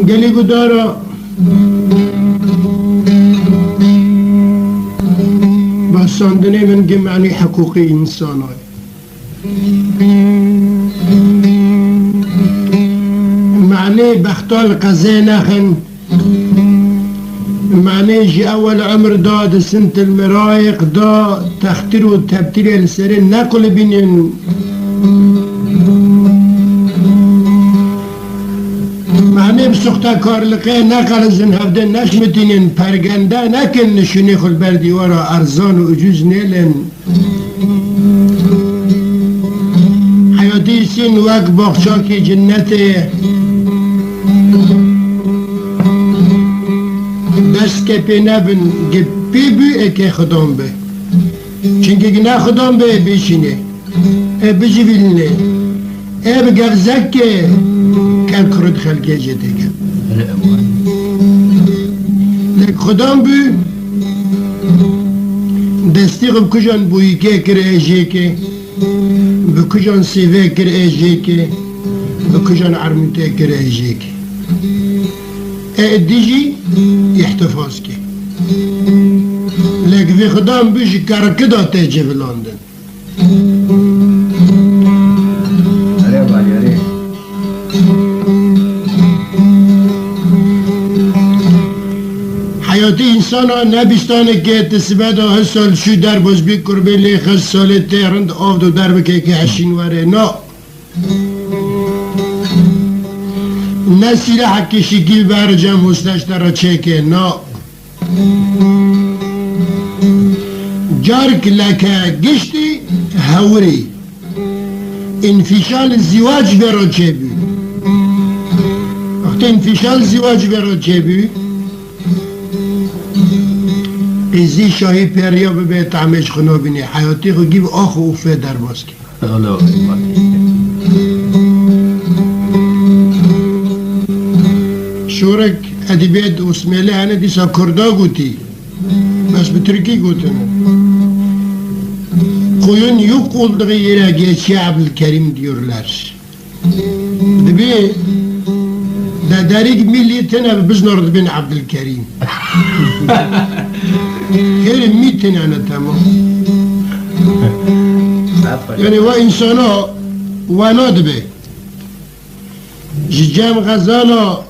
گلی گدارا بساندنه من که معنی حقوقی انسان های معنی بختال قضای نخن معنی جي اول عمر دا سنة المرايق دا تختير وتبتير السرين ناكل بينين معنی بسختا کارلقه نقل زن هفته نشمتینین پرگنده نکن نشونی خل بردیوارا ارزان و اجوز نیلن حیاتی سین وک باخچاکی جنته دست که پی نبن گپی بی اکه خدام به چونکه نه خدام به بیشینه بجی بیلنه بگفزک که کل کرد خلقه جده گم لك خدام بی دستی غب کجان بویی که کر ایجی که بکجان سیوه کر ایجی که بکجان عرمته کر ایجی که دیجی احتفاظ که لك في خدام بيش كاركدا تيجي في لندن حياتي انسانا نبيستانه که تسبدا هسال شو در باز بی کربه لی خس سال تهرند آف دو در بکه که حشین وره نا نسیل حکی شکیل برجم حسنشتر را چکه نا جارك لك قشتي هوري انفشال الزواج برا جيبي وقت انفشال الزواج برا جيبي قزي شاهي پريا ببيت عمش خنا بني حياتي خو جيب آخو اوفه در باسكي شورك ادبيت اسمالي انا ديسا كردا قوتي بس بتركي قوتنا koyun yok olduğu yere geçi Abdülkerim diyorlar. Tabi dedik milliyetine biz nerede bin Abdülkerim. Her mitin ana tamam. Yani o insana vanad be. Jicam Gazala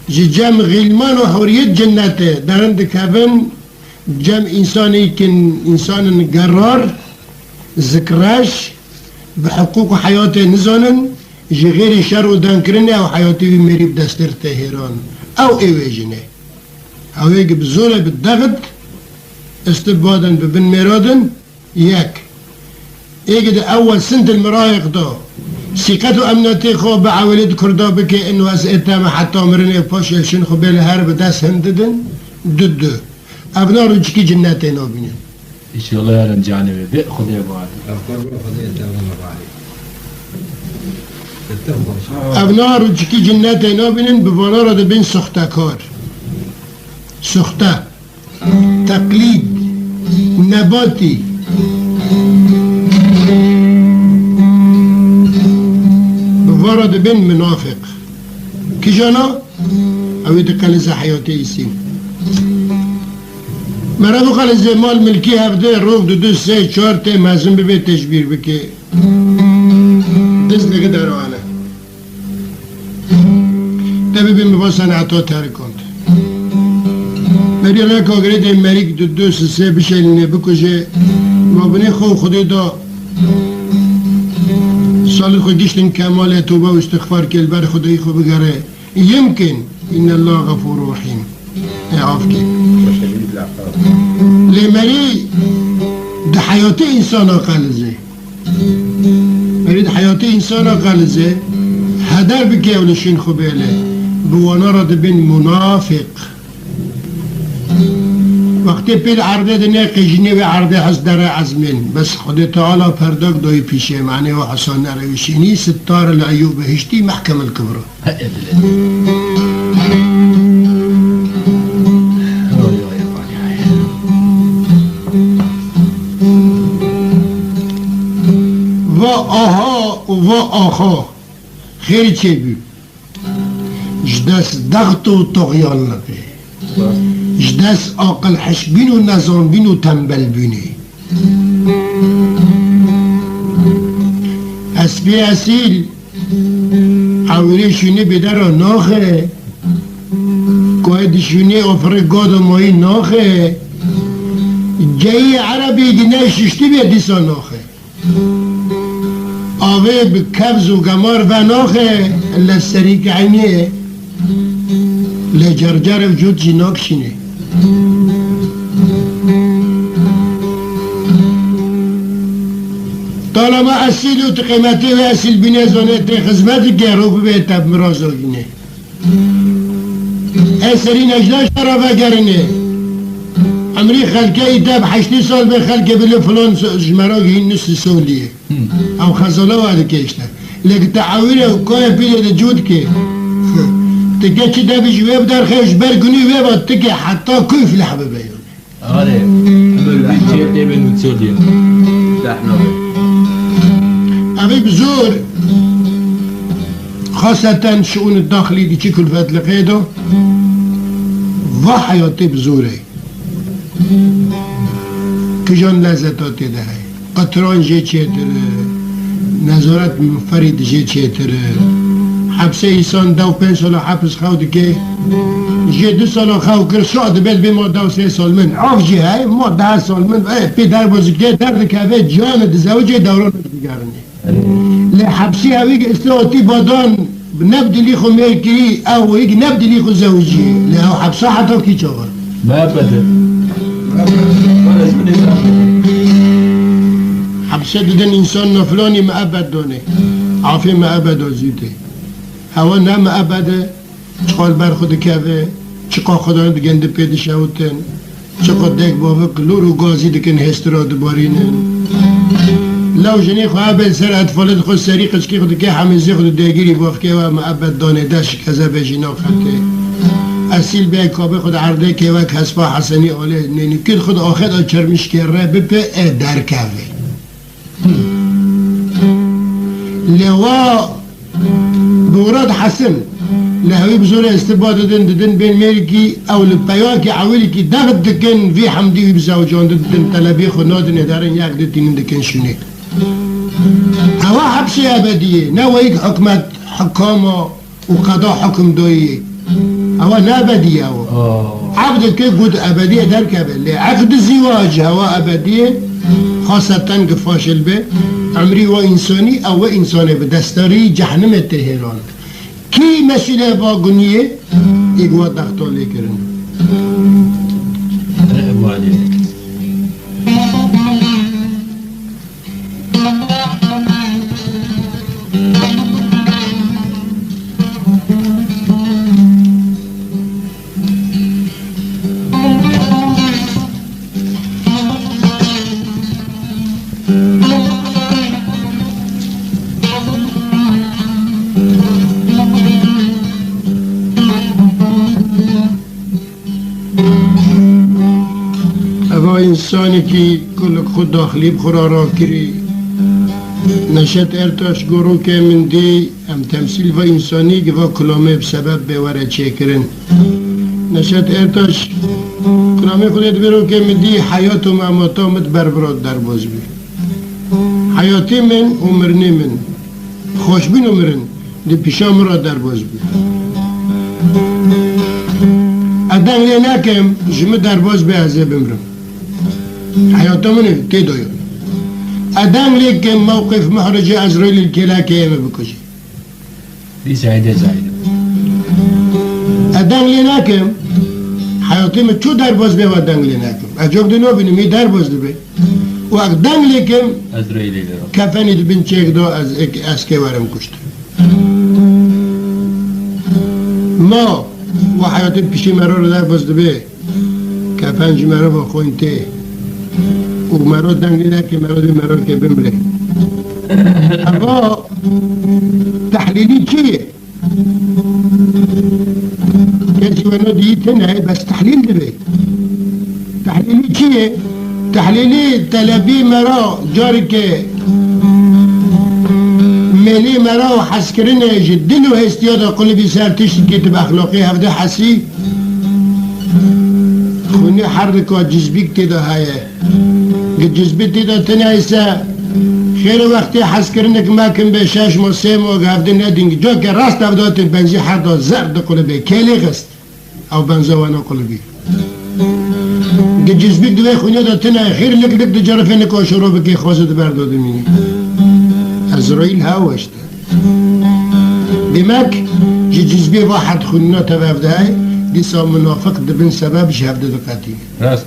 Jicam Gilman ve Hurriyet cennete derinde kevin جمع إنساني كن إنسان قرار ذكراش بحقوق حياته نزانن غير شر ودانكرنه أو حياته بمري بدستر تهران أو إيواجنه أو يجي بزولة بالضغط استبادا ببن مرادن ياك يجي ده أول سنة المرايق ده سيقاتو أمناتي خو بعوالد كردا بكي إنو أسئتام حتى مرنه باشي شن خو بيل هرب داس هنددن ضده ابنا رو چکی جنت اینا بینن انشاءالله یارم جانبه به خدا باید ابنا رو چکی جنت اینا بینن بوانا را بین سخته کار سخته تقلید نباتی بوانا بین منافق کی جانا اوید قلز حیاتی ایسیم مرا بو خالص مال ملکی هفته روح دو سه چهار ته مزن به تشبیر بکه دست نگه دروانه تبی بیم با صنعتا ترکند مری الله کاغری ده مریک دو سه بشلینه بکشه ما بنی خو خودی دا سال خود گشتن کمال توبه و استغفار کل بر خدای خو بگره يمكن ان الله غفور رحيم عافك لمري ده حياتي انسان قلزه مريد حياتي انسان قلزه هدر بكي ولشين خباله بوانا رد بين منافق وقتی پیل عرضه دنیا قیجنی و عرضه هست در عزمین بس خود تعالی پرداک دای پیشه معنی و حسان نروشینی ستار العیوب هشتی محکم الكبرى و آها و آخا خیلی چه بی جدست دغط و طغیان لقه جدست عاقل حشبین و نظام بین و تنبل بینی اسبی اصیل عوری شونه بدر ناخه قاید شونه افره گاد و ماهی ناخه جایی عربی گنه ششتی به دیسا ناخه آوه بکبز و گمار و ناخه لسریک عینیه لجرجر وجود جناک شینه طالما اصیل و قیمتی و اصیل بینه زانه تی خزمت گروه به تب مرازو گینه اثری نجلاش را گرنه امری خلقه ایتاب 8 سال به خلقه بله فلان جمراغ هین نصف سولیه او خزاله وارد کشته لیکن تعاویره و کای پیده جود که تکه چی دا بیش ویب در خیش برگونی ویب تکه حتی کیف لحبه بیونه آره بیچه تیبن سولیم اوی بزور خاصة شؤون الداخلي دي چی کلفت لقیدو و حیاتی بزوره کجان لذتاتی ده قطران جه چیتره نظارت منفرد جه چیتره حبسه ایسان 2-5 سال حبس خود که جه 2 سال خود کر شاد بل بی ما 2-3 سال من عاف جه های ما 10 سال من پدر بزرگه درد که جان دزوجه دوران دیگرنه لحبسي هاويك استواتي بادان نبدلي خو ميركي او هيك نبدلي خو زوجي لو حبسها حتى كي شغل ما ابدا حبسه ددن انسان نفلاني ما ابد دونه عافي ما ابد وزيته هوا نه ما ابد چقال بر خود كافه چقا خدایان دگنده پیدا شوتن چقا دیگ بابا کلور و گازی دکن هسترا دبارینن لو جنی خواه بل سر اطفالت خود سریقش که خود که حمیزی خود دیگیری باخته و معبد دانه داشت کذا به جنا خطه اصیل به کابه خود عرده که وک حسبا حسنی آله نینی کد خود آخد چرمش کرده بپه در کافه لوا بوراد حسن لهوی بزور استباد ددن بین میرکی او لپیان که عویلی که دغد دکن وی حمدی وی بزوجان ددن طلبی خود نادن ادارن یک دتین دکن شونه هوا حبسی ابدیه نه و یک حکمت حکاما و قضا حکم دویه هوا نه ابدیه عقد که گود ابدیه در کبه عقد زواج هوا ابدیه خاصتا که فاشل به عمری و انسانی او انسانی به دستاری جهنم تهران کی مسئله باگونیه ایگوا دختالی کرن انسانی که کل خود داخلی بخورا را کری نشد ارتاش گرو که من دی هم تمثیل و انسانی که و کلامه بسبب بوره چه کرن نشد ارتاش کلامه خودت برو که من دی حیات و مماتامت بربراد در باز بی حیاتی من و مرنی من خوشبین و مرن دی پیشام را در باز بی ادن لی نکم جمع در باز به ازه بمرم حياته منه كده يعني ادم لك موقف محرج ازرائيل الكلا كيما بكوشي دي سعيدة ادم لناكم حياته ما شو درباز بيه ادم لناكم اجوب دنو بني مي درباز دبي وادم لكم ازرائيل كفني دبن چيك دو از كوارم كشت ما وحياته بشي مرور درباز دبي كفن جمره با خوينته و مراد دنگی نه که مراد که بمره اما تحلیلی چیه؟ کسی ونو دیته نه بس تحلیل داره تحلیلی چیه؟ تحلیلی طلبی مرا جاری که ملی مرا و حس کرنه جی دل و هستیاد قلبی سر تشت کتب اخلاقی هفته حسی خونی حرکا جذبیک تیدا هایه جذبی تیدا تنه ایسا خیلی وقتی حس کرنه که ما کم به 6 ماه 3 ماه هفته ندینگ جا که راست هفته بنزی حردا زرد قلبی کلی غست او بنزوانا قلبی جذبیک دوی خونی دا تنه خیر لک لک دو جرفه نکا شروع بکی خوزد برداده مینی ازرائیل هاوشته دمك جي جذبي واحد خلنا تبابداي دي صار منافق دبن سبب شهادة دقاتي راست